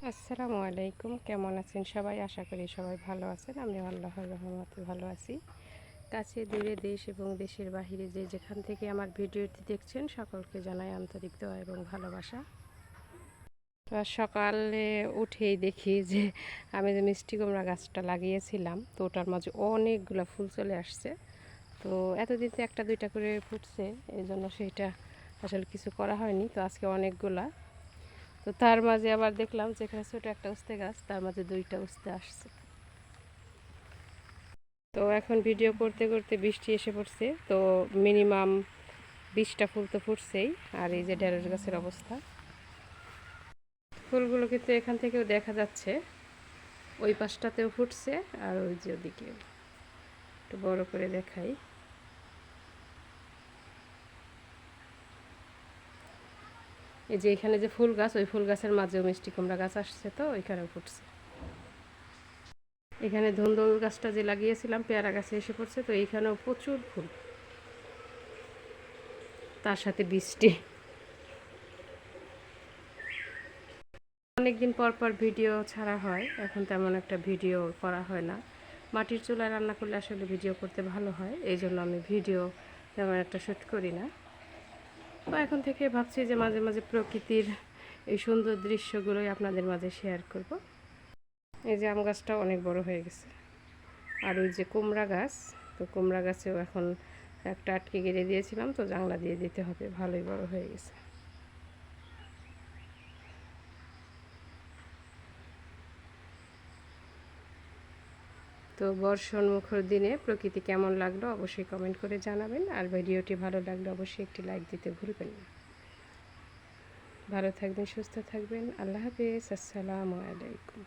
আসসালামু আলাইকুম, কেমন আছেন সবাই? আশা করি সবাই ভালো আছেন। আমি আল্লাহর রহমতে ভালো আছি। কাছে দূরে দেশ এবং দেশের বাহিরে যে যেখান থেকে আমার ভিডিওটি দেখছেন সকলকে জানাই আন্তরিক দোয়া এবং ভালোবাসা। তো আজ সকালে উঠেই দেখি যে আমি যে মিষ্টি কুমড়া গাছটা লাগিয়েছিলাম, তো ওটার মাঝে অনেকগুলো ফুল চলে আসছে। তো এতদিন তো একটা দুইটা করে ফুটছে, এই জন্য সেইটা আসলে কিছু করা হয়নি। তো আজকে অনেকগুলা, তো তার মাঝে আবার দেখলাম যে এখানে ছোটো একটা উস্তে গাছ, তার মাঝে দুইটা উস্তে আসছে। তো এখন ভিডিও করতে করতে বৃষ্টি এসে পড়ছে, তো মিনিমাম 20টা ফুল তো ফুটছেই। আর এই যে ঢেঁড়স গাছের অবস্থা, ফুলগুলো কিন্তু এখান থেকেও দেখা যাচ্ছে, ওই পাশটাতেও ফুটছে আর ওই যে ওদিকেও। একটু বড় করে দেখাই। এই যে এখানে যে ফুল গাছ, ওই ফুল গাছের মাঝেও মিষ্টি কুমড়া গাছ আসছে, তো ওইখানেও ফুটছে। এখানে ধুন্দুল গাছটা যে লাগিয়েছিলাম পেয়ারা গাছে এসে পড়ছে, তো এইখানেও প্রচুর ফুল, তার সাথে বৃষ্টি। অনেকদিন পর পর ভিডিও ছাড়া হয়, এখন তেমন একটা ভিডিও করা হয় না। মাটির চুলায় রান্না করলে আসলে ভিডিও করতে ভালো হয়, এই জন্য আমি ভিডিও তেমন একটা শ্যুট করি না। তো এখন থেকে ভাবছি যে মাঝে মাঝে প্রকৃতির এই সুন্দর দৃশ্যগুলোই আপনাদের মাঝে শেয়ার করব। এই যে আম গাছটাও অনেক বড় হয়ে গেছে। আর ওই যে কুমড়া গাছ, তো কুমড়া গাছেও এখন একটা আটকে গেড়ে দিয়েছিলাম, তো জাংলা দিয়ে দিতে হবে, ভালোই বড় হয়ে গেছে। তো বর্ষণ মুখর দিনে প্রকৃতি কেমন লাগলো অবশ্যই কমেন্ট করে জানাবেন। আর ভিডিওটি ভালো লাগলে অবশ্যই একটি লাইক দিতে ভুলবেন না। ভালো থাকবেন, সুস্থ থাকবেন। আল্লাহ হাফেজ। আসসালামু আলাইকুম।